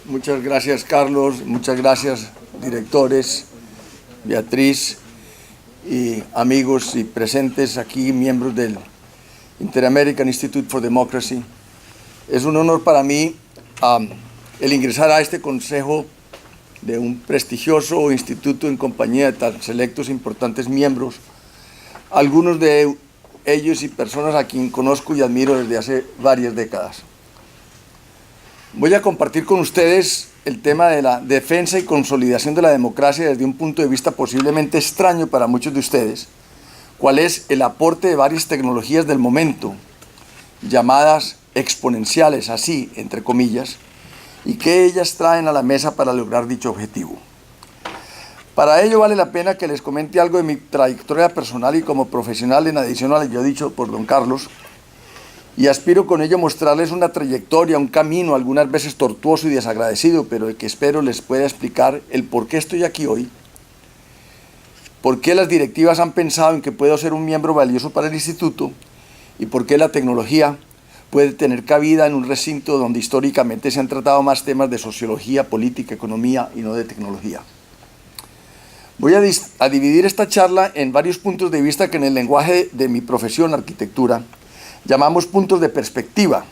Muchas gracias, Carlos. Muchas gracias, directores, Beatriz y amigos y presentes aquí, miembros del Inter-American Institute for Democracy. Es un honor para mí el ingresar a este consejo de un prestigioso instituto en compañía de tan selectos e importantes miembros, algunos de ellos y personas a quien conozco y admiro desde hace varias décadas. Voy a compartir con ustedes el tema de la defensa y consolidación de la democracia desde un punto de vista posiblemente extraño para muchos de ustedes, cuál es el aporte de varias tecnologías del momento, llamadas exponenciales, así, entre comillas, y qué ellas traen a la mesa para lograr dicho objetivo. Para ello vale la pena que les comente algo de mi trayectoria personal y como profesional, en adición a lo ya dicho por don Carlos, y aspiro con ello mostrarles una trayectoria, un camino, algunas veces tortuoso y desagradecido, pero que espero les pueda explicar el por qué estoy aquí hoy, por qué las directivas han pensado en que puedo ser un miembro valioso para el instituto y por qué la tecnología puede tener cabida en un recinto donde históricamente se han tratado más temas de sociología, política, economía y no de tecnología. Voy a dividir esta charla en varios puntos de vista que en el lenguaje de mi profesión, arquitectura, llamamos puntos de perspectiva,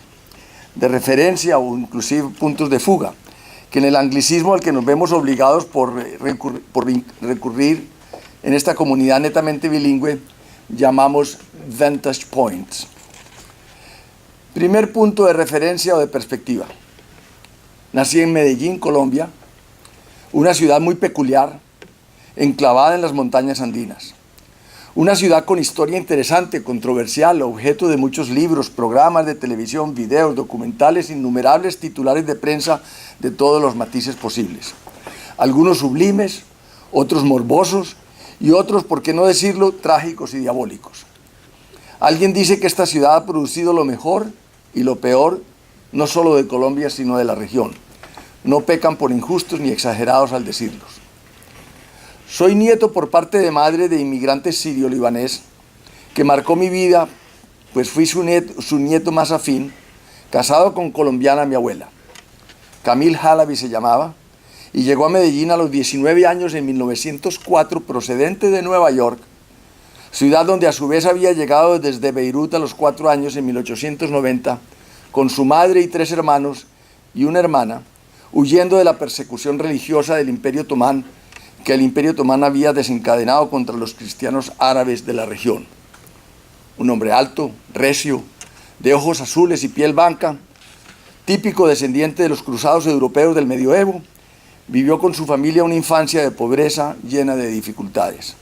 de referencia o inclusive puntos de fuga, que en el anglicismo al que nos vemos obligados por recurrir en esta comunidad netamente bilingüe llamamos vantage points. Primer punto de referencia o de perspectiva. Nací en Medellín, Colombia, una ciudad muy peculiar, enclavada en las montañas andinas. Una ciudad con historia interesante, controversial, objeto de muchos libros, programas de televisión, videos, documentales, innumerables titulares de prensa de todos los matices posibles. Algunos sublimes, otros morbosos y otros, por qué no decirlo, trágicos y diabólicos. Alguien dice que esta ciudad ha producido lo mejor y lo peor, no solo de Colombia, sino de la región. No pecan por injustos ni exagerados al decirlos. Soy nieto por parte de madre de inmigrante sirio-libanés que marcó mi vida, pues fui su nieto más afín, casado con colombiana mi abuela. Camille Halaby se llamaba, y llegó a Medellín a los 19 años en 1904, procedente de Nueva York, ciudad donde a su vez había llegado desde Beirut a los 4 años en 1890, con su madre y 3 hermanos y una hermana, huyendo de la persecución religiosa del Imperio Otomán, que el Imperio Otomán había desencadenado contra los cristianos árabes de la región. Un hombre alto, recio, de ojos azules y piel blanca, típico descendiente de los cruzados europeos del medioevo, vivió con su familia una infancia de pobreza llena de dificultades.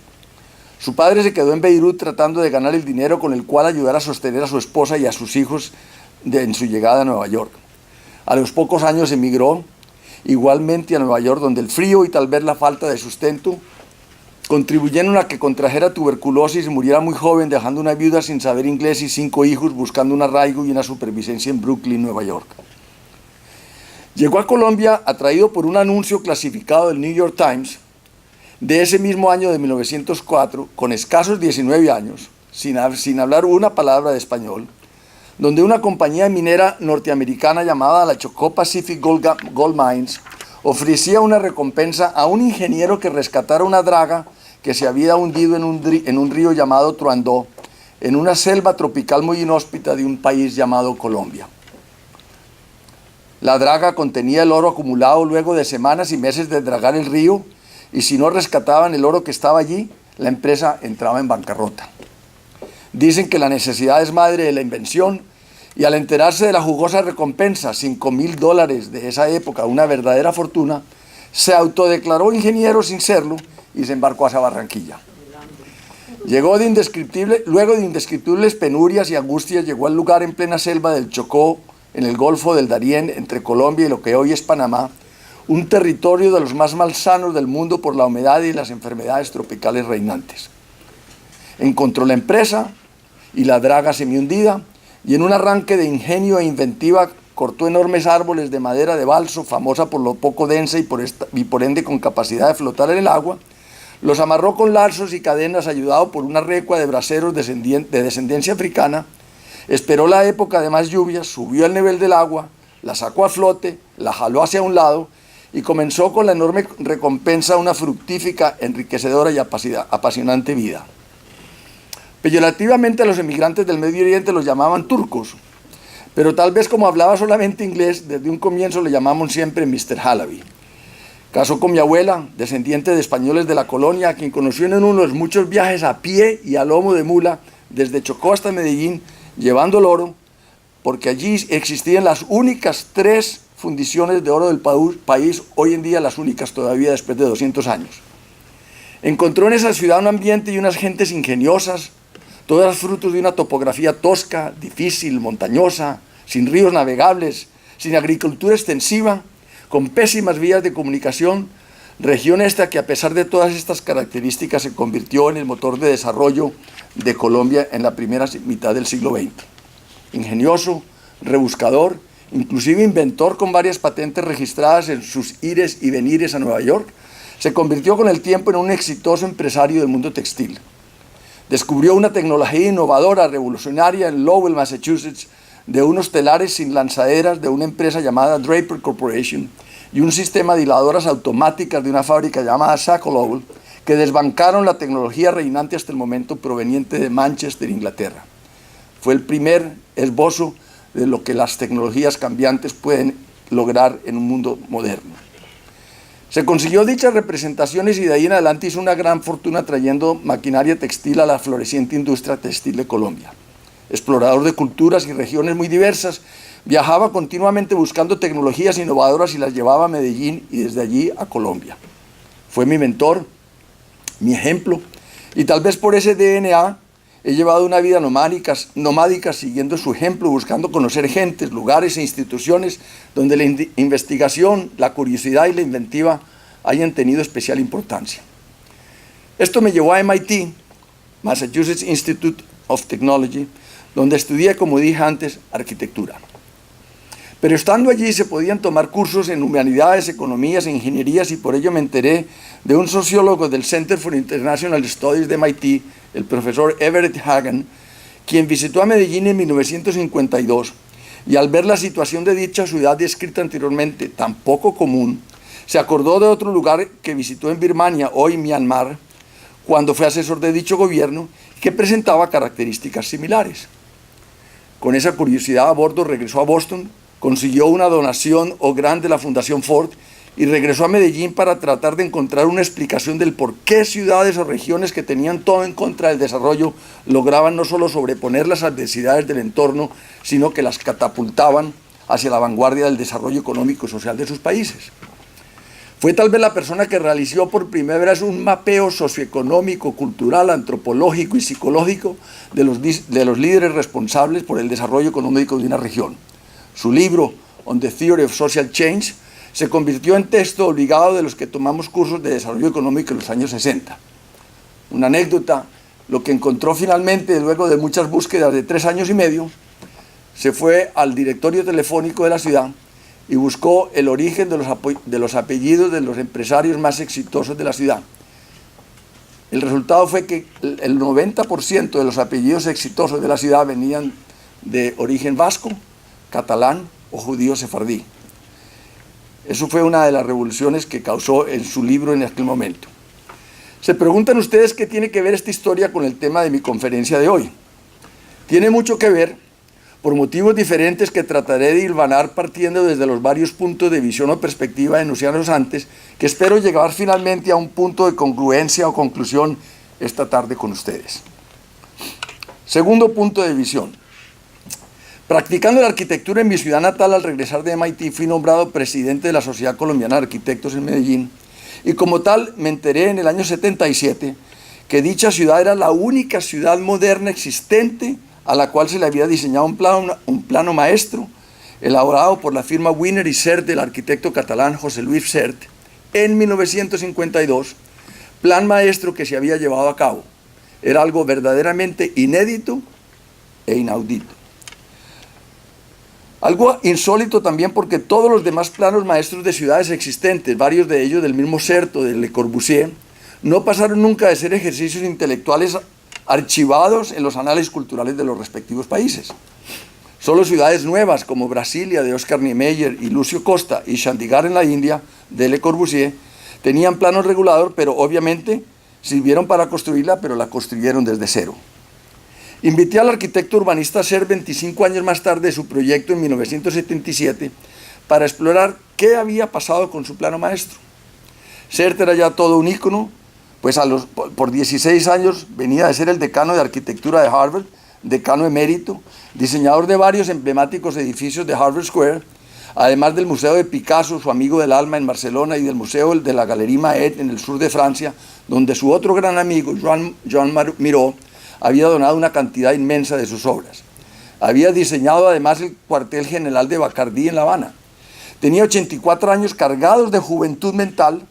Su padre se quedó en Beirut tratando de ganar el dinero con el cual ayudar a sostener a su esposa y a sus hijos en su llegada a Nueva York. A los pocos años emigró igualmente a Nueva York, donde el frío y tal vez la falta de sustento contribuyeron a que contrajera tuberculosis y muriera muy joven, dejando una viuda sin saber inglés y 5 hijos, buscando un arraigo y una supervivencia en Brooklyn, Nueva York. Llegó a Colombia atraído por un anuncio clasificado del New York Times de ese mismo año de 1904, con escasos 19 años, sin hablar una palabra de español, donde una compañía minera norteamericana llamada la Chocó Pacific Gold Mines ofrecía una recompensa a un ingeniero que rescatara una draga que se había hundido en un río llamado Truandó, en una selva tropical muy inhóspita de un país llamado Colombia. La draga contenía el oro acumulado luego de semanas y meses de dragar el río, y si no rescataban el oro que estaba allí, la empresa entraba en bancarrota. Dicen que la necesidad es madre de la invención, y al enterarse de la jugosa recompensa, $5,000 de esa época, una verdadera fortuna, se autodeclaró ingeniero sin serlo y se embarcó hacia Barranquilla. Luego de indescriptibles penurias y angustias, llegó al lugar en plena selva del Chocó, en el Golfo del Darién, entre Colombia y lo que hoy es Panamá, un territorio de los más malsanos del mundo por la humedad y las enfermedades tropicales reinantes. Encontró la empresa y la draga semihundida, y en un arranque de ingenio e inventiva cortó enormes árboles de madera de balso, famosa por lo poco densa y por ende con capacidad de flotar en el agua, los amarró con lazos y cadenas ayudado por una recua de braceros de descendencia africana, esperó la época de más lluvias, subió el nivel del agua, la sacó a flote la jaló hacia un lado y comenzó con la enorme recompensa una fructífica, enriquecedora y apasionante vida. Peyorativamente a los emigrantes del Medio Oriente los llamaban turcos, pero tal vez como hablaba solamente inglés, desde un comienzo le llamamos siempre Mr. Halaby. Casó con mi abuela, descendiente de españoles de la colonia, a quien conoció en uno de los muchos viajes a pie y a lomo de mula, desde Chocó hasta Medellín, llevando el oro, porque allí existían las únicas 3 fundiciones de oro del país, hoy en día las únicas todavía después de 200 años. Encontró en esa ciudad un ambiente y unas gentes ingeniosas, todas frutos de una topografía tosca, difícil, montañosa, sin ríos navegables, sin agricultura extensiva, con pésimas vías de comunicación, región esta que a pesar de todas estas características se convirtió en el motor de desarrollo de Colombia en la primera mitad del siglo XX. Ingenioso, rebuscador, inclusive inventor con varias patentes registradas en sus ires y venires a Nueva York, se convirtió con el tiempo en un exitoso empresario del mundo textil. Descubrió una tecnología innovadora, revolucionaria en Lowell, Massachusetts, de unos telares sin lanzaderas de una empresa llamada Draper Corporation y un sistema de hiladoras automáticas de una fábrica llamada Saco Lowell, que desbancaron la tecnología reinante hasta el momento proveniente de Manchester, Inglaterra. Fue el primer esbozo de lo que las tecnologías cambiantes pueden lograr en un mundo moderno. Se consiguió dichas representaciones y de ahí en adelante hizo una gran fortuna trayendo maquinaria textil a la floreciente industria textil de Colombia. Explorador de culturas y regiones muy diversas, viajaba continuamente buscando tecnologías innovadoras y las llevaba a Medellín y desde allí a Colombia. Fue mi mentor, mi ejemplo, y tal vez por ese DNA he llevado una vida nomádica siguiendo su ejemplo, buscando conocer gentes, lugares e instituciones donde la investigación, la curiosidad y la inventiva hayan tenido especial importancia. Esto me llevó a MIT, Massachusetts Institute of Technology, donde estudié, como dije antes, arquitectura. Pero estando allí se podían tomar cursos en humanidades, economías e ingenierías y por ello me enteré de un sociólogo del Center for International Studies de MIT, el profesor Everett Hagen, quien visitó a Medellín en 1952 y al ver la situación de dicha ciudad descrita anteriormente, tan poco común, se acordó de otro lugar que visitó en Birmania, hoy Myanmar, cuando fue asesor de dicho gobierno, que presentaba características similares. Con esa curiosidad a bordo regresó a Boston, consiguió una donación o grant de la Fundación Ford y regresó a Medellín para tratar de encontrar una explicación del por qué ciudades o regiones que tenían todo en contra del desarrollo lograban no solo sobreponer las adversidades del entorno, sino que las catapultaban hacia la vanguardia del desarrollo económico y social de sus países. Fue tal vez la persona que realizó por primera vez un mapeo socioeconómico, cultural, antropológico y psicológico de los líderes responsables por el desarrollo económico de una región. Su libro, On the Theory of Social Change, se convirtió en texto obligado de los que tomamos cursos de desarrollo económico en los años 60. Una anécdota, lo que encontró finalmente, luego de muchas búsquedas de 3 años y medio, se fue al directorio telefónico de la ciudad y buscó el origen de los apellidos de los empresarios más exitosos de la ciudad. El resultado fue que el 90% de los apellidos exitosos de la ciudad venían de origen vasco, catalán o judío sefardí. Eso fue una de las revoluciones que causó en su libro en aquel momento. Se preguntan ustedes qué tiene que ver esta historia con el tema de mi conferencia de hoy. Tiene mucho que ver por motivos diferentes que trataré de hilvanar partiendo desde los varios puntos de visión o perspectiva enunciados antes, que espero llegar finalmente a un punto de congruencia o conclusión esta tarde con ustedes. Segundo punto de visión. Practicando la arquitectura en mi ciudad natal, al regresar de MIT fui nombrado presidente de la Sociedad Colombiana de Arquitectos en Medellín y como tal me enteré en el año 77 que dicha ciudad era la única ciudad moderna existente a la cual se le había diseñado un plano maestro elaborado por la firma Winer y Sert del arquitecto catalán José Luis Sert en 1952, plan maestro que se había llevado a cabo. Era algo verdaderamente inédito e inaudito. Algo insólito también porque todos los demás planos maestros de ciudades existentes, varios de ellos del mismo Sert o de Le Corbusier, no pasaron nunca de ser ejercicios intelectuales archivados en los anales culturales de los respectivos países. Solo ciudades nuevas como Brasilia de Oscar Niemeyer y Lucio Costa y Chandigarh en la India de Le Corbusier tenían plano regulador, pero obviamente sirvieron para construirla, pero la construyeron desde cero. Invité al arquitecto urbanista Ser 25 años más tarde de su proyecto en 1977 para explorar qué había pasado con su plano maestro. Ser era ya todo un ícono, pues por 16 años venía de ser el decano de arquitectura de Harvard, decano emérito, diseñador de varios emblemáticos edificios de Harvard Square, además del Museo de Picasso, su amigo del alma en Barcelona, y del Museo de la Galerie Maet en el sur de Francia, donde su otro gran amigo, Joan Miró, había donado una cantidad inmensa de sus obras. Había diseñado además el cuartel general de Bacardí en La Habana. Tenía 84 años cargados de juventud mental,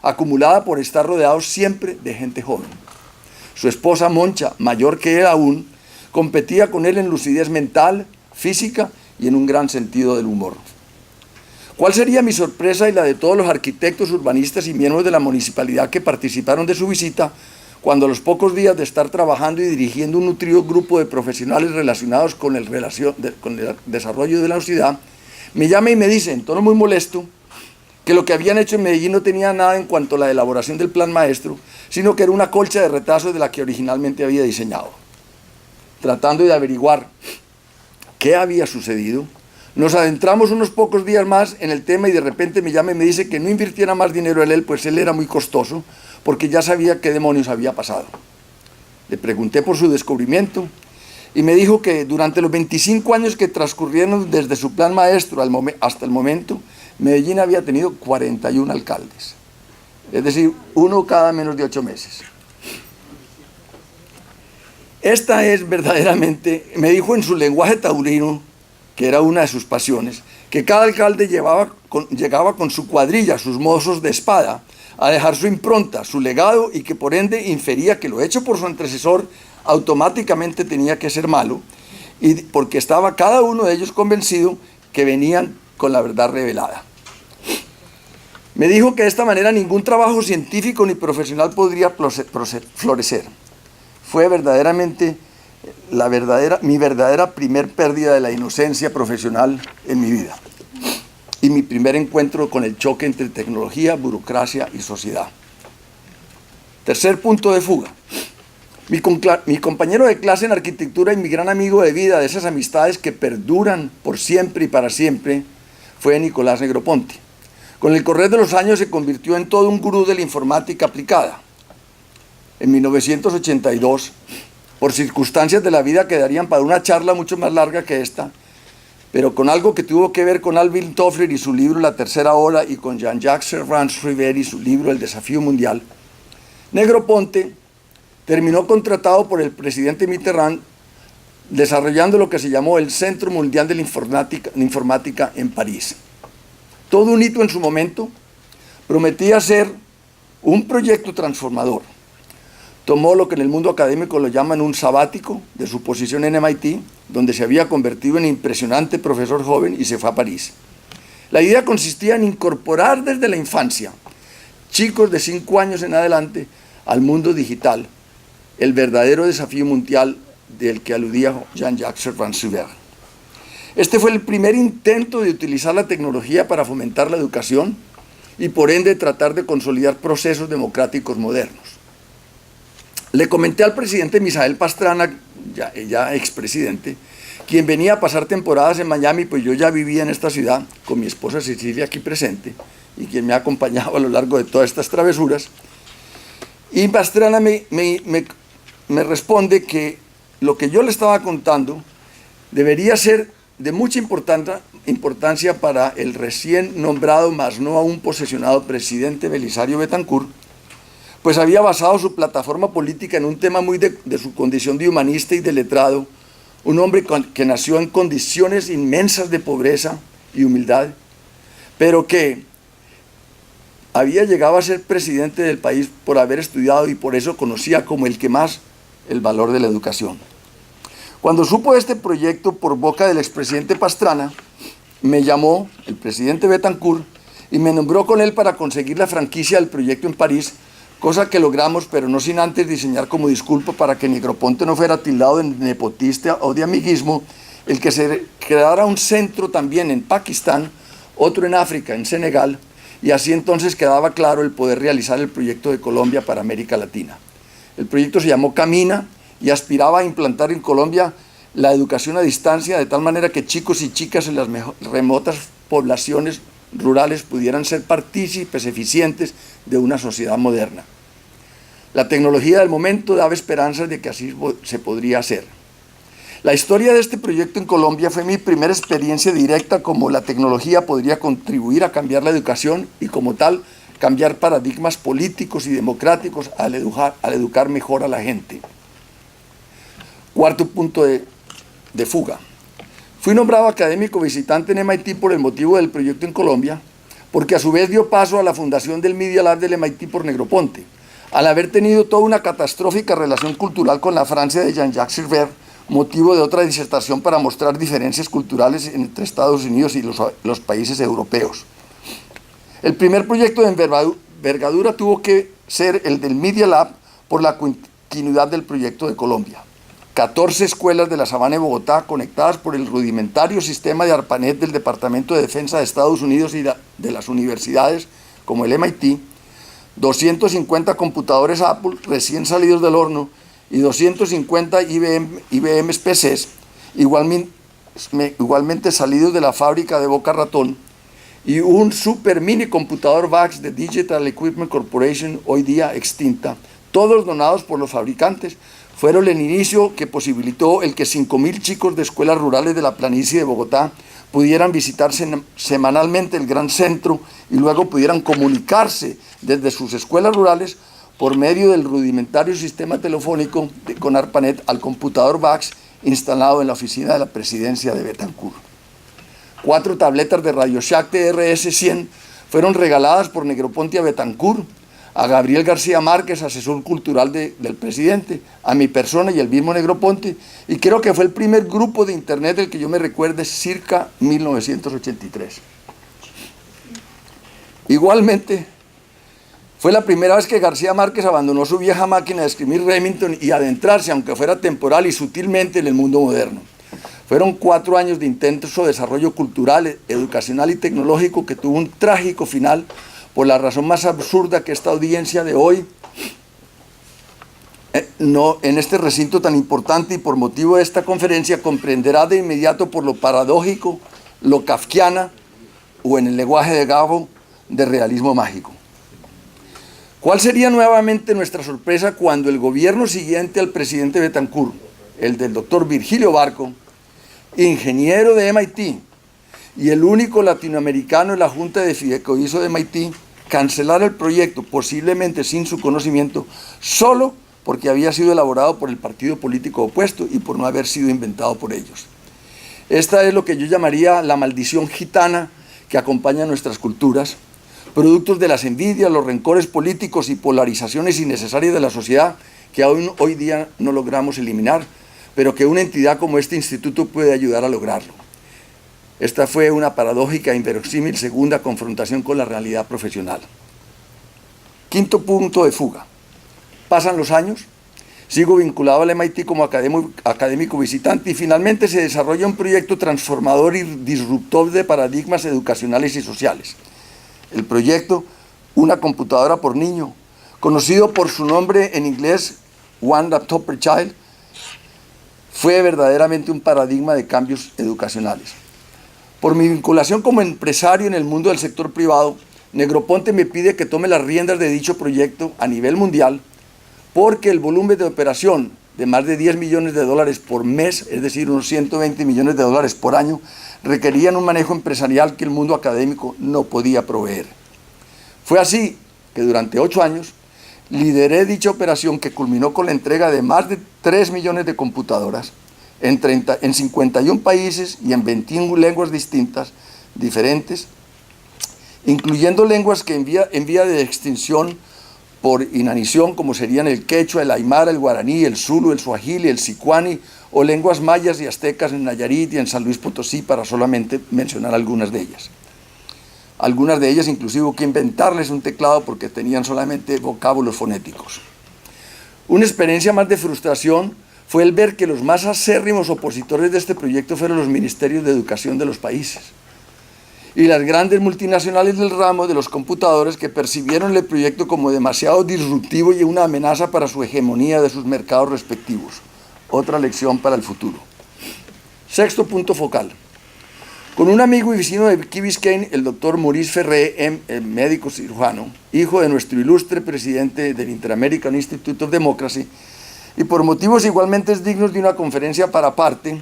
acumulada por estar rodeado siempre de gente joven. Su esposa Moncha, mayor que él aún, competía con él en lucidez mental, física y en un gran sentido del humor. ¿Cuál sería mi sorpresa y la de todos los arquitectos, urbanistas y miembros de la municipalidad que participaron de su visita, cuando a los pocos días de estar trabajando y dirigiendo un nutrido grupo de profesionales relacionados con el desarrollo de la ciudad, me llama y me dice, en tono muy molesto, que lo que habían hecho en Medellín no tenía nada en cuanto a la elaboración del plan maestro, sino que era una colcha de retazos de la que originalmente había diseñado. Tratando de averiguar qué había sucedido, nos adentramos unos pocos días más en el tema y de repente me llama y me dice que no invirtiera más dinero en él, pues él era muy costoso, porque ya sabía qué demonios había pasado. Le pregunté por su descubrimiento y me dijo que durante los 25 años que transcurrieron desde su plan maestro hasta el momento, Medellín había tenido 41 alcaldes, es decir, uno cada menos de 8 meses. Esta es verdaderamente, me dijo en su lenguaje taurino, que era una de sus pasiones, que cada alcalde llegaba con su cuadrilla, sus mozos de espada, a dejar su impronta, su legado, y que por ende infería que lo hecho por su antecesor automáticamente tenía que ser malo, y porque estaba cada uno de ellos convencido que venían con la verdad revelada. Me dijo que de esta manera ningún trabajo científico ni profesional podría florecer. Fue verdaderamente mi verdadera primer pérdida de la inocencia profesional en mi vida y mi primer encuentro con el choque entre tecnología, burocracia y sociedad. Tercer punto de fuga. Mi compañero de clase en arquitectura y mi gran amigo de vida, de esas amistades que perduran por siempre y para siempre, fue Nicolás Negroponte. Con el correr de los años se convirtió en todo un gurú de la informática aplicada. En 1982, por circunstancias de la vida que darían para una charla mucho más larga que esta, pero con algo que tuvo que ver con Alvin Toffler y su libro La Tercera Hora y con Jean-Jacques Servan-Schreiber y su libro El Desafío Mundial, Negroponte terminó contratado por el presidente Mitterrand desarrollando lo que se llamó el Centro Mundial de la Informática en París. Todo un hito en su momento, prometía ser un proyecto transformador. Tomó lo que en el mundo académico lo llaman un sabático de su posición en MIT, donde se había convertido en impresionante profesor joven y se fue a París. La idea consistía en incorporar desde la infancia chicos de 5 años en adelante al mundo digital, el verdadero desafío mundial del que aludía Jean-Jacques Servan-Schreiber. Este fue el primer intento de utilizar la tecnología para fomentar la educación y por ende tratar de consolidar procesos democráticos modernos. Le comenté al presidente Misael Pastrana, ya expresidente, quien venía a pasar temporadas en Miami, pues yo ya vivía en esta ciudad con mi esposa Cecilia aquí presente y quien me ha acompañado a lo largo de todas estas travesuras. Y Pastrana me responde que lo que yo le estaba contando debería ser de mucha importancia para el recién nombrado, mas no aún posesionado presidente Belisario Betancur, pues había basado su plataforma política en un tema muy de su condición de humanista y de letrado, un hombre que nació en condiciones inmensas de pobreza y humildad, pero que había llegado a ser presidente del país por haber estudiado y por eso conocía como el que más el valor de la educación. Cuando supo de este proyecto por boca del expresidente Pastrana, me llamó el presidente Betancur y me nombró con él para conseguir la franquicia del proyecto en París, cosa que logramos, pero no sin antes diseñar como disculpa para que Negroponte no fuera tildado de nepotista o de amiguismo, el que se creara un centro también en Pakistán, otro en África, en Senegal, y así entonces quedaba claro el poder realizar el proyecto de Colombia para América Latina. El proyecto se llamó Camina y aspiraba a implantar en Colombia la educación a distancia de tal manera que chicos y chicas en las remotas poblaciones rurales pudieran ser partícipes eficientes de una sociedad moderna. La tecnología del momento daba esperanzas de que así se podría hacer. La historia de este proyecto en Colombia fue mi primera experiencia directa como la tecnología podría contribuir a cambiar la educación y como tal cambiar paradigmas políticos y democráticos al educar mejor a la gente. Cuarto punto de fuga. Fui nombrado académico visitante en MIT por el motivo del proyecto en Colombia, porque a su vez dio paso a la fundación del Media Lab del MIT por Negroponte, al haber tenido toda una catastrófica relación cultural con la Francia de Jean-Jacques Silver, motivo de otra disertación para mostrar diferencias culturales entre Estados Unidos y los países europeos. El primer proyecto de envergadura tuvo que ser el del Media Lab por la continuidad del proyecto de Colombia. 14 escuelas de la Sabana de Bogotá conectadas por el rudimentario sistema de ARPANET del Departamento de Defensa de Estados Unidos y de las universidades como el MIT, 250 computadores Apple recién salidos del horno y 250 IBM PCs igualmente salidos de la fábrica de Boca Ratón y un super mini computador VAX de Digital Equipment Corporation, hoy día extinta, todos donados por los fabricantes, fueron el inicio que posibilitó el que 5.000 chicos de escuelas rurales de la planicie de Bogotá pudieran visitar semanalmente el gran centro y luego pudieran comunicarse desde sus escuelas rurales por medio del rudimentario sistema telefónico con ARPANET al computador VAX instalado en la oficina de la presidencia de Betancourt. 4 tabletas de RadioShack TRS-100 fueron regaladas por Negroponte a Betancourt, a Gabriel García Márquez, asesor cultural del presidente, a mi persona y el mismo Negroponte, y creo que fue el primer grupo de internet del que yo me recuerde circa 1983. Igualmente, fue la primera vez que García Márquez abandonó su vieja máquina de escribir Remington y adentrarse, aunque fuera temporal y sutilmente, en el mundo moderno. Fueron 4 años de intenso desarrollo cultural, educacional y tecnológico que tuvo un trágico final por la razón más absurda que esta audiencia de hoy, en este recinto tan importante y por motivo de esta conferencia, comprenderá de inmediato por lo paradójico, lo kafkiana o en el lenguaje de Gabo, de realismo mágico. ¿Cuál sería nuevamente nuestra sorpresa cuando el gobierno siguiente al presidente Betancourt, el del doctor Virgilio Barco, ingeniero de MIT y el único latinoamericano en la Junta de Fideicomiso de MIT, cancelara el proyecto, posiblemente sin su conocimiento, solo porque había sido elaborado por el partido político opuesto y por no haber sido inventado por ellos? Esta es lo que yo llamaría la maldición gitana que acompaña nuestras culturas, productos de las envidias, los rencores políticos y polarizaciones innecesarias de la sociedad que aún hoy día no logramos eliminar, pero que una entidad como este instituto puede ayudar a lograrlo. Esta fue una paradójica e inverosímil segunda confrontación con la realidad profesional. Quinto punto de fuga. Pasan los años, sigo vinculado al MIT como académico visitante y finalmente se desarrolla un proyecto transformador y disruptor de paradigmas educacionales y sociales. El proyecto Una computadora por niño, conocido por su nombre en inglés One Laptop per Child, fue verdaderamente un paradigma de cambios educacionales. Por mi vinculación como empresario en el mundo del sector privado, Negroponte me pide que tome las riendas de dicho proyecto a nivel mundial, porque el volumen de operación de más de $10 millones por mes, es decir, unos $120 millones por año, requerían un manejo empresarial que el mundo académico no podía proveer. Fue así que durante 8 años lideré dicha operación que culminó con la entrega de más de 3 millones de computadoras en 51 países y en 21 lenguas distintas, diferentes, incluyendo lenguas que en vía de extinción por inanición, como serían el quechua, el aymara, el guaraní, el zulu, el suajili, el sicuani, o lenguas mayas y aztecas en Nayarit y en San Luis Potosí, para solamente mencionar algunas de ellas. Algunas de ellas inclusive hubo que inventarles un teclado porque tenían solamente vocábulos fonéticos. Una experiencia más de frustración fue el ver que los más acérrimos opositores de este proyecto fueron los ministerios de educación de los países y las grandes multinacionales del ramo de los computadores, que percibieron el proyecto como demasiado disruptivo y una amenaza para su hegemonía de sus mercados respectivos. Otra lección para el futuro. Sexto punto focal. Con un amigo y vecino de Key Biscayne, el doctor Maurice Ferré, médico cirujano, hijo de nuestro ilustre presidente del Inter-American Institute of Democracy, y por motivos igualmente dignos de una conferencia para aparte,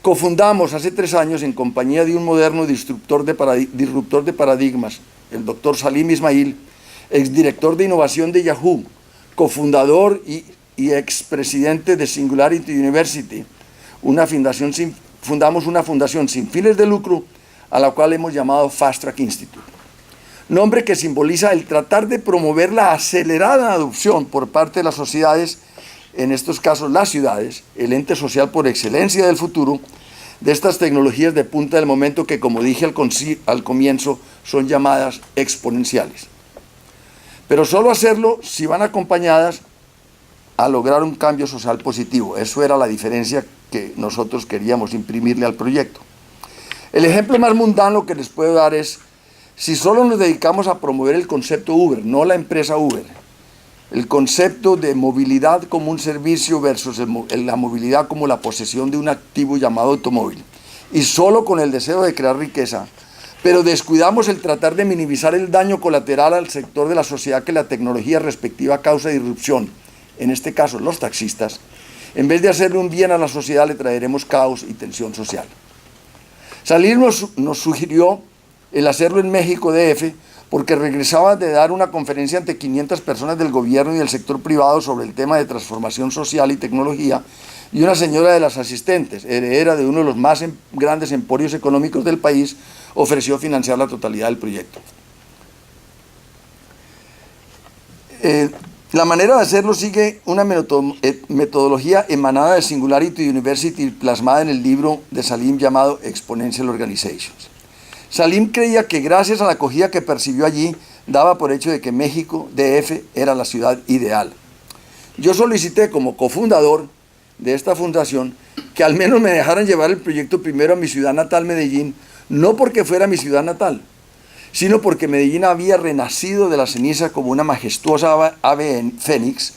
cofundamos hace 3 años, en compañía de un moderno disruptor de paradigmas, el doctor Salim Ismail, exdirector de innovación de Yahoo, cofundador y expresidente de Singularity University, fundamos una fundación sin fines de lucro a la cual hemos llamado Fast Track Institute. Nombre que simboliza el tratar de promover la acelerada adopción por parte de las sociedades, en estos casos las ciudades, el ente social por excelencia del futuro, de estas tecnologías de punta del momento que, como dije al comienzo, son llamadas exponenciales. Pero solo hacerlo si van acompañadas a lograr un cambio social positivo. Eso era la diferencia que nosotros queríamos imprimirle al proyecto. El ejemplo más mundano que les puedo dar es, si solo nos dedicamos a promover el concepto Uber, no la empresa Uber, el concepto de movilidad como un servicio versus la movilidad como la posesión de un activo llamado automóvil, y solo con el deseo de crear riqueza, pero descuidamos el tratar de minimizar el daño colateral al sector de la sociedad que la tecnología respectiva causa disrupción, en este caso los taxistas, en vez de hacerle un bien a la sociedad le traeremos caos y tensión social. Salim nos sugirió el hacerlo en México DF, porque regresaba de dar una conferencia ante 500 personas del gobierno y del sector privado sobre el tema de transformación social y tecnología, y una señora de las asistentes, heredera de uno de los más grandes emporios económicos del país, ofreció financiar la totalidad del proyecto. La manera de hacerlo sigue una metodología emanada de Singularity University, plasmada en el libro de Salim llamado Exponential Organizations. Salim creía que gracias a la acogida que percibió allí, daba por hecho de que México DF era la ciudad ideal. Yo solicité como cofundador de esta fundación que al menos me dejaran llevar el proyecto primero a mi ciudad natal, Medellín, no porque fuera mi ciudad natal, sino porque Medellín había renacido de la ceniza como una majestuosa ave en fénix,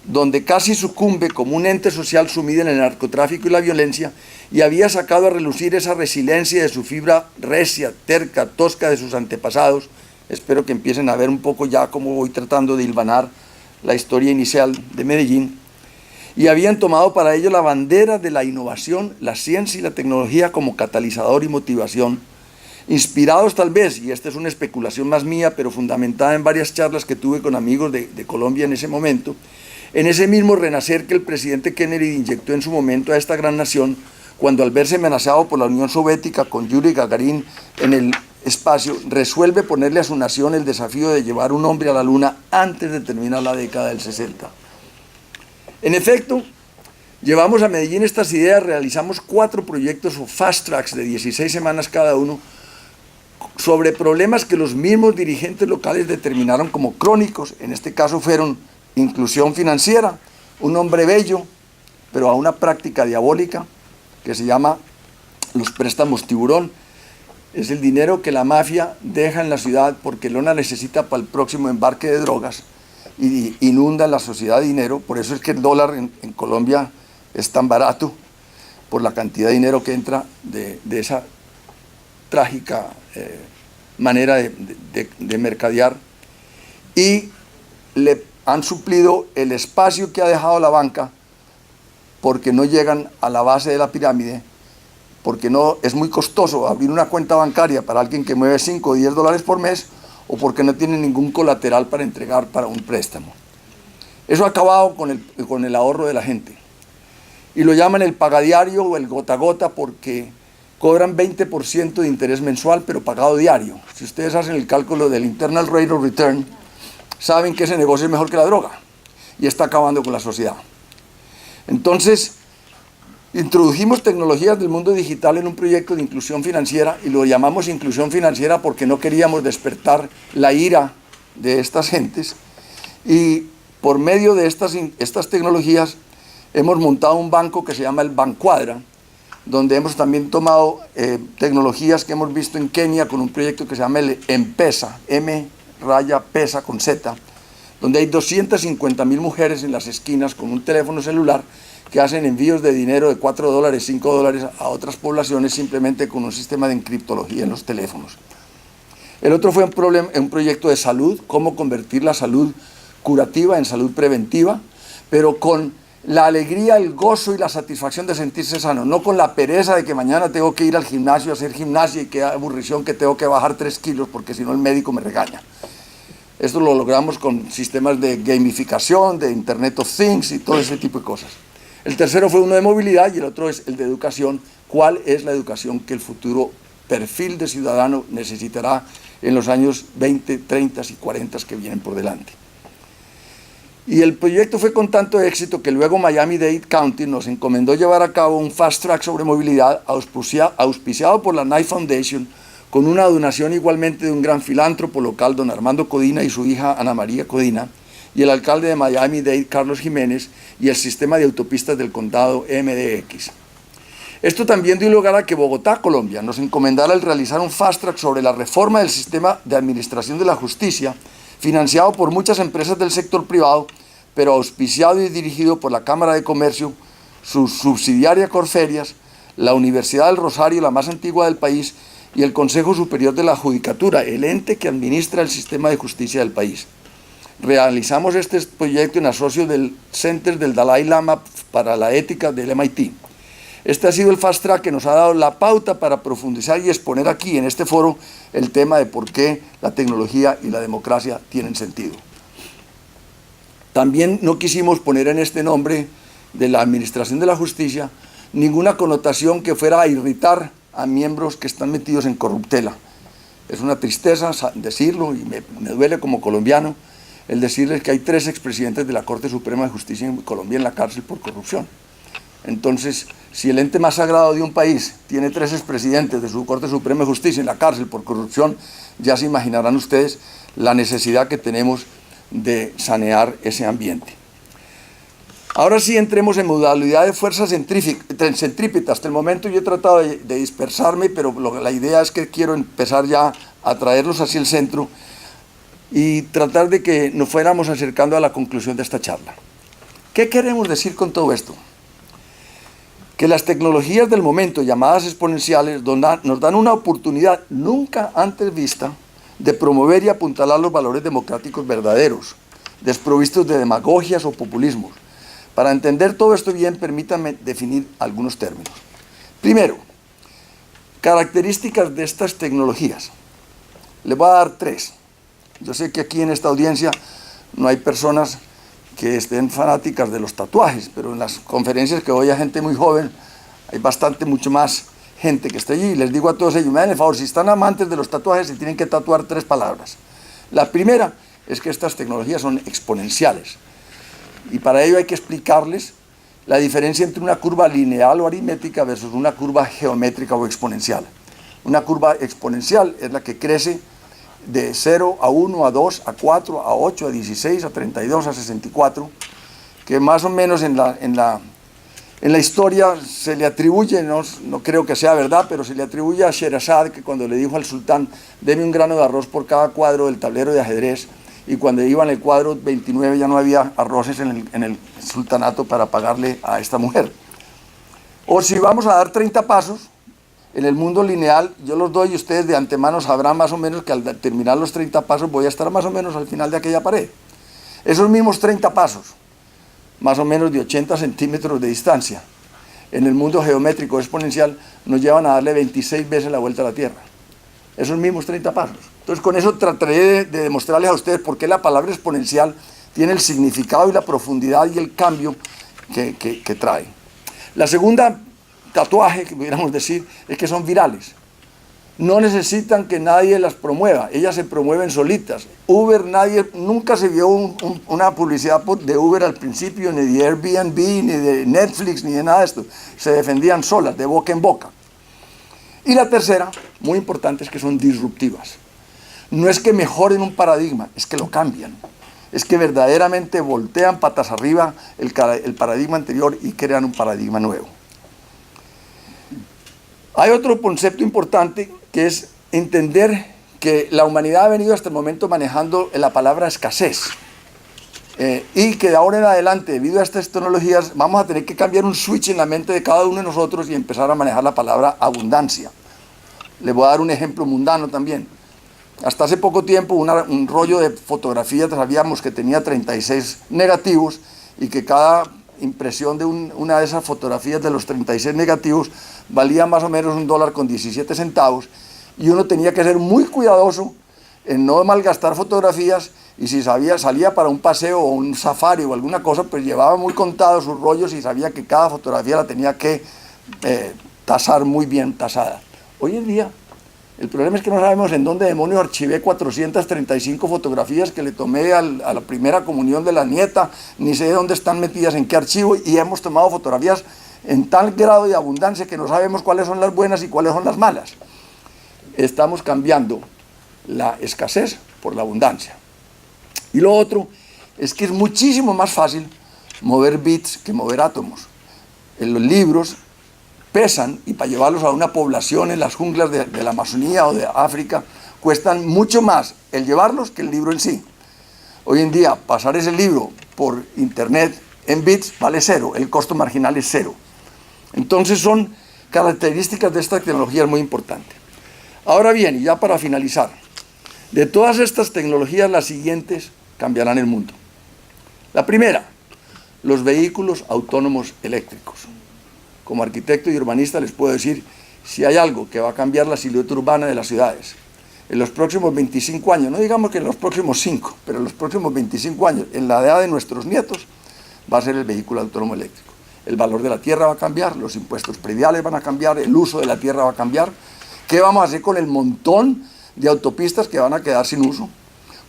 donde casi sucumbe como un ente social sumido en el narcotráfico y la violencia, y había sacado a relucir esa resiliencia de su fibra recia, terca, tosca de sus antepasados. Espero que empiecen a ver un poco ya cómo voy tratando de hilvanar la historia inicial de Medellín, y habían tomado para ello la bandera de la innovación, la ciencia y la tecnología como catalizador y motivación, inspirados tal vez, y esta es una especulación más mía, pero fundamentada en varias charlas que tuve con amigos de Colombia en ese momento, en ese mismo renacer que el presidente Kennedy inyectó en su momento a esta gran nación, cuando al verse amenazado por la Unión Soviética con Yuri Gagarin en el espacio, resuelve ponerle a su nación el desafío de llevar un hombre a la luna antes de terminar la década del 60. En efecto, llevamos a Medellín estas ideas, realizamos 4 proyectos o fast tracks de 16 semanas cada uno, sobre problemas que los mismos dirigentes locales determinaron como crónicos. En este caso fueron inclusión financiera, un hombre bello, pero a una práctica diabólica que se llama los préstamos tiburón. Es el dinero que la mafia deja en la ciudad porque no la necesita para el próximo embarque de drogas y inunda la sociedad de dinero. Por eso es que el dólar en Colombia es tan barato, por la cantidad de dinero que entra de esa trágica manera de mercadear, y le han suplido el espacio que ha dejado la banca porque no llegan a la base de la pirámide, porque no es muy costoso abrir una cuenta bancaria para alguien que mueve 5 o 10 dólares por mes, o porque no tiene ningún colateral para entregar para un préstamo. Eso ha acabado con el ahorro de la gente, y lo llaman el pagadiario o el gota a gota, porque cobran 20% de interés mensual, pero pagado diario. Si ustedes hacen el cálculo del Internal Rate of Return, saben que ese negocio es mejor que la droga, y está acabando con la sociedad. Entonces, introdujimos tecnologías del mundo digital en un proyecto de inclusión financiera, y lo llamamos inclusión financiera porque no queríamos despertar la ira de estas gentes, y por medio de estas tecnologías hemos montado un banco que se llama el Bancuadra, donde hemos también tomado tecnologías que hemos visto en Kenia con un proyecto que se llama el M-Pesa, M-Pesa con Z, donde hay 250.000 mujeres en las esquinas con un teléfono celular que hacen envíos de dinero de $4, $5 a otras poblaciones simplemente con un sistema de encriptología en los teléfonos. El otro fue un proyecto de salud, cómo convertir la salud curativa en salud preventiva, pero con la alegría, el gozo y la satisfacción de sentirse sano, no con la pereza de que mañana tengo que ir al gimnasio a hacer gimnasia y qué aburrición que tengo que bajar 3 kilos porque si no el médico me regaña. Esto lo logramos con sistemas de gamificación, de Internet of Things y todo ese tipo de cosas. El tercero fue uno de movilidad y el otro es el de educación. ¿Cuál es la educación que el futuro perfil de ciudadano necesitará en los años 20, 30 y 40 que vienen por delante? Y el proyecto fue con tanto éxito que luego Miami-Dade County nos encomendó llevar a cabo un fast track sobre movilidad auspiciado por la Knight Foundation, con una donación igualmente de un gran filántropo local, don Armando Codina, y su hija Ana María Codina, y el alcalde de Miami-Dade, Carlos Jiménez, y el sistema de autopistas del condado MDX. Esto también dio lugar a que Bogotá, Colombia, nos encomendara el realizar un fast track sobre la reforma del sistema de administración de la justicia, financiado por muchas empresas del sector privado, pero auspiciado y dirigido por la Cámara de Comercio, su subsidiaria Corferias, la Universidad del Rosario, la más antigua del país, y el Consejo Superior de la Judicatura, el ente que administra el sistema de justicia del país. Realizamos este proyecto en asocio del Center del Dalai Lama para la Ética del MIT. Este ha sido el fast track que nos ha dado la pauta para profundizar y exponer aquí en este foro el tema de por qué la tecnología y la democracia tienen sentido. También no quisimos poner en este nombre de la Administración de la Justicia ninguna connotación que fuera a irritar a miembros que están metidos en corruptela. Es una tristeza decirlo y me duele como colombiano el decirles que hay 3 expresidentes de la Corte Suprema de Justicia en Colombia en la cárcel por corrupción. Entonces, si el ente más sagrado de un país tiene 3 expresidentes de su Corte Suprema de Justicia en la cárcel por corrupción, ya se imaginarán ustedes la necesidad que tenemos de sanear ese ambiente. Ahora sí entremos en modalidad de fuerzas centrípetas. Hasta el momento yo he tratado de dispersarme, pero la idea es que quiero empezar ya a traerlos hacia el centro y tratar de que nos fuéramos acercando a la conclusión de esta charla. ¿Qué queremos decir con todo esto? Que las tecnologías del momento, llamadas exponenciales, nos dan una oportunidad nunca antes vista de promover y apuntalar los valores democráticos verdaderos, desprovistos de demagogias o populismos. Para entender todo esto bien, permítanme definir algunos términos. Primero, características de estas tecnologías. Les voy a dar 3. Yo sé que aquí en esta audiencia no hay personas que estén fanáticas de los tatuajes, pero en las conferencias que voy a gente muy joven, hay mucho más gente que está allí, y les digo a todos ellos, me den el favor, si están amantes de los tatuajes, se tienen que tatuar 3 palabras. La primera es que estas tecnologías son exponenciales, y para ello hay que explicarles la diferencia entre una curva lineal o aritmética versus una curva geométrica o exponencial. Una curva exponencial es la que crece de 0 a 1, a 2, a 4, a 8, a 16, a 32, a 64, que más o menos en la historia se le atribuye, no creo que sea verdad, pero se le atribuye a Sherazad, que cuando le dijo al sultán, deme un grano de arroz por cada cuadro del tablero de ajedrez, y cuando iba en el cuadro 29 ya no había arroces en el sultanato para pagarle a esta mujer. O si vamos a dar 30 pasos, en el mundo lineal, yo los doy y ustedes de antemano sabrán más o menos que al terminar los 30 pasos voy a estar más o menos al final de aquella pared. Esos mismos 30 pasos, más o menos de 80 centímetros de distancia, en el mundo geométrico exponencial nos llevan a darle 26 veces la vuelta a la Tierra. Esos mismos 30 pasos. Entonces con eso trataré de demostrarles a ustedes por qué la palabra exponencial tiene el significado y la profundidad y el cambio que trae. La segunda tatuaje, que pudiéramos decir, es que son virales. No necesitan que nadie las promueva, ellas se promueven solitas. Uber, nunca se vio una publicidad de Uber al principio, ni de Airbnb, ni de Netflix, ni de nada de esto. Se defendían solas, de boca en boca. Y la tercera, muy importante, es que son disruptivas. No es que mejoren un paradigma, es que lo cambian. es que verdaderamente voltean patas arriba el paradigma anterior y crean un paradigma nuevo. Hay otro concepto importante que es entender que la humanidad ha venido hasta el momento manejando la palabra escasez. Y que de ahora en adelante, debido a estas tecnologías, vamos a tener que cambiar un switch en la mente de cada uno de nosotros y empezar a manejar la palabra abundancia. Le voy a dar un ejemplo mundano también. Hasta hace poco tiempo un rollo de fotografías sabíamos que tenía 36 negativos y que cada impresión de una de esas fotografías de los 36 negativos valía más o menos $1.17 y uno tenía que ser muy cuidadoso en no malgastar fotografías y si salía para un paseo o un safari o alguna cosa, pues llevaba muy contados sus rollos y sabía que cada fotografía la tenía que tasar muy bien tasada. Hoy en día, el problema es que no sabemos en dónde demonios archivé 435 fotografías que le tomé a la primera comunión de la nieta, ni sé dónde están metidas, en qué archivo, y hemos tomado fotografías en tal grado de abundancia que no sabemos cuáles son las buenas y cuáles son las malas. Estamos cambiando la escasez por la abundancia. Y lo otro es que es muchísimo más fácil mover bits que mover átomos. En los libros pesan y para llevarlos a una población en las junglas de la Amazonía o de África cuestan mucho más el llevarlos que el libro en sí. Hoy en día pasar ese libro por internet en bits vale cero, el costo marginal es cero. Entonces son características de esta tecnología muy importantes. Ahora bien, y ya para finalizar, de todas estas tecnologías las siguientes cambiarán el mundo. La primera, los vehículos autónomos eléctricos. Como arquitecto y urbanista les puedo decir, si hay algo que va a cambiar la silueta urbana de las ciudades, en los próximos 25 años, no digamos que en los próximos 5, pero en los próximos 25 años, en la edad de nuestros nietos, va a ser el vehículo autónomo eléctrico. El valor de la tierra va a cambiar, los impuestos prediales van a cambiar, el uso de la tierra va a cambiar. ¿Qué vamos a hacer con el montón de autopistas que van a quedar sin uso?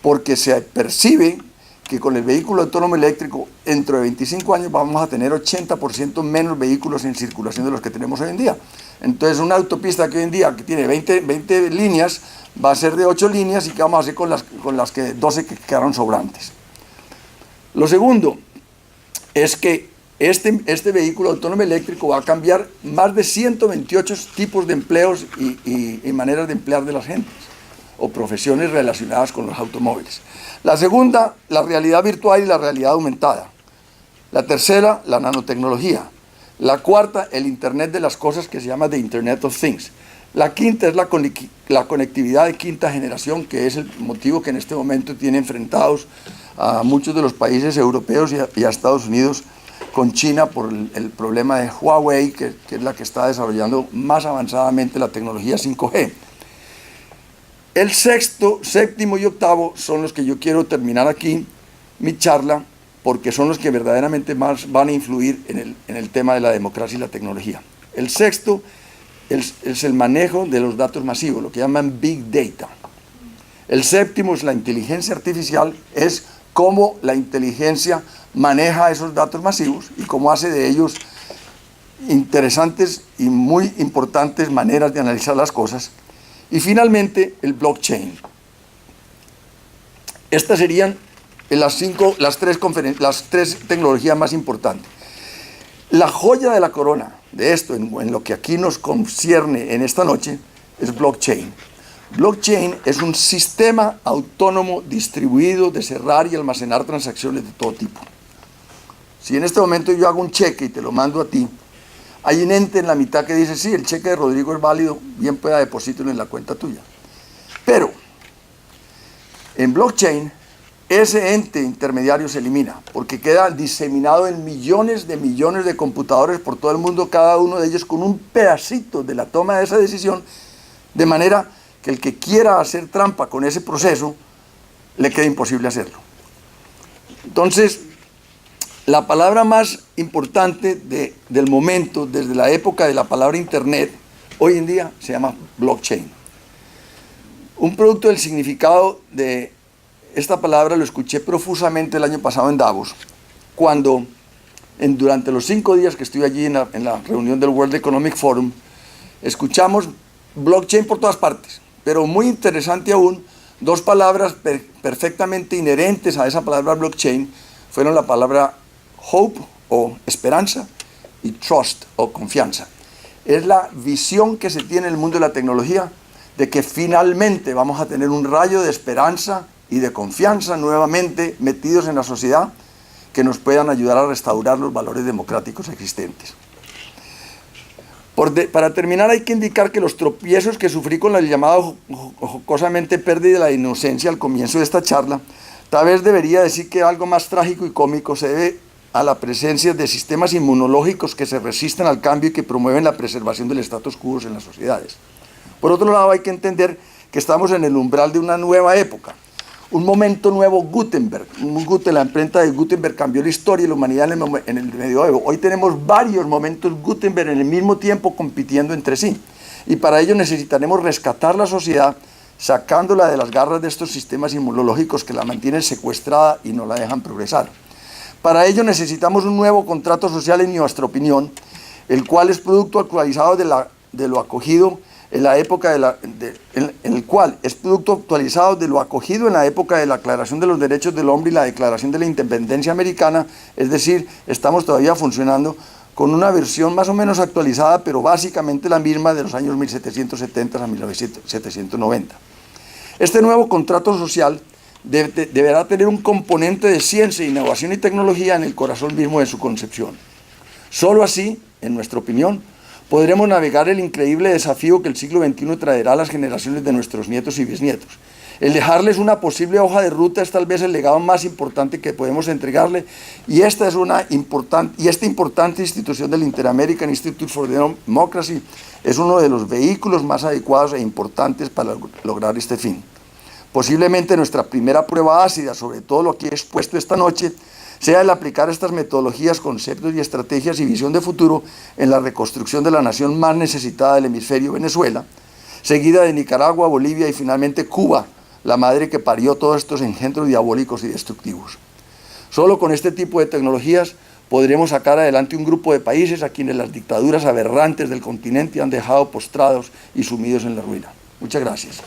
Porque se percibe que con el vehículo autónomo eléctrico, dentro de 25 años vamos a tener 80% menos vehículos en circulación de los que tenemos hoy en día. Entonces una autopista que hoy en día que tiene 20 líneas, va a ser de 8 líneas y ¿qué vamos a hacer con las 12 que quedaron sobrantes? Lo segundo es que este vehículo autónomo eléctrico va a cambiar más de 128 tipos de empleos y maneras de emplear de las gentes o profesiones relacionadas con los automóviles. La segunda, la realidad virtual y la realidad aumentada. La tercera, la nanotecnología. La cuarta, el Internet de las cosas que se llama The Internet of Things. La quinta es la conectividad de quinta generación, que es el motivo que en este momento tiene enfrentados a muchos de los países europeos y a Estados Unidos con China por el problema de Huawei, que es la que está desarrollando más avanzadamente la tecnología 5G. El sexto, séptimo y octavo son los que yo quiero terminar aquí mi charla, porque son los que verdaderamente más van a influir en el tema de la democracia y la tecnología. El sexto es el manejo de los datos masivos, lo que llaman Big Data. El séptimo es la inteligencia artificial, es cómo la inteligencia maneja esos datos masivos y cómo hace de ellos interesantes y muy importantes maneras de analizar las cosas. Y finalmente, el blockchain. Estas serían las tres tecnologías más importantes. La joya de la corona de esto, en lo que aquí nos concierne en esta noche, es blockchain. Blockchain es un sistema autónomo distribuido de cerrar y almacenar transacciones de todo tipo. Si en este momento yo hago un cheque y te lo mando a ti, hay un ente en la mitad que dice, sí, el cheque de Rodrigo es válido, bien pueda depositarlo en la cuenta tuya. Pero, en blockchain, ese ente intermediario se elimina, porque queda diseminado en millones de computadores por todo el mundo, cada uno de ellos con un pedacito de la toma de esa decisión, de manera que el que quiera hacer trampa con ese proceso, le queda imposible hacerlo. Entonces, la palabra más importante del momento, desde la época de la palabra Internet, hoy en día se llama blockchain. Un producto del significado de esta palabra lo escuché profusamente el año pasado en Davos, cuando durante los 5 días que estuve allí en la reunión del World Economic Forum, escuchamos blockchain por todas partes, pero muy interesante aún, Dos palabras perfectamente inherentes a esa palabra blockchain fueron la palabra hope o esperanza y trust o confianza. Es la visión que se tiene en el mundo de la tecnología de que finalmente vamos a tener un rayo de esperanza y de confianza nuevamente metidos en la sociedad que nos puedan ayudar a restaurar los valores democráticos existentes. Para terminar, hay que indicar que los tropiezos que sufrí con la llamada jocosamente pérdida de la inocencia al comienzo de esta charla, tal vez debería decir que algo más trágico y cómico se debe a la presencia de sistemas inmunológicos que se resisten al cambio y que promueven la preservación del status quo en las sociedades. Por otro lado, hay que entender que estamos en el umbral de una nueva época, un momento nuevo Gutenberg. La imprenta de Gutenberg cambió la historia y la humanidad en el medioevo. Hoy tenemos varios momentos Gutenberg en el mismo tiempo compitiendo entre sí. Y para ello necesitaremos rescatar la sociedad sacándola de las garras de estos sistemas inmunológicos que la mantienen secuestrada y no la dejan progresar. Para ello necesitamos un nuevo contrato social, en nuestra opinión, el cual es producto actualizado de lo acogido en la época el cual es producto actualizado de lo acogido en la época de la Declaración de los Derechos del Hombre y la Declaración de la Independencia Americana, es decir, estamos todavía funcionando con una versión más o menos actualizada, pero básicamente la misma de los años 1770 a 1790. Este nuevo contrato social deberá tener un componente de ciencia, innovación y tecnología en el corazón mismo de su concepción. Solo así, en nuestra opinión, podremos navegar el increíble desafío que el siglo XXI traerá a las generaciones de nuestros nietos y bisnietos. El dejarles una posible hoja de ruta es tal vez el legado más importante que podemos entregarle, y esta importante institución del Inter-American Institute for Democracy es uno de los vehículos más adecuados e importantes para lograr este fin. Posiblemente nuestra primera prueba ácida sobre todo lo que he expuesto esta noche sea el aplicar estas metodologías, conceptos y estrategias y visión de futuro en la reconstrucción de la nación más necesitada del hemisferio, Venezuela, seguida de Nicaragua, Bolivia y finalmente Cuba, la madre que parió todos estos engendros diabólicos y destructivos. Solo con este tipo de tecnologías podremos sacar adelante un grupo de países a quienes las dictaduras aberrantes del continente han dejado postrados y sumidos en la ruina. Muchas gracias.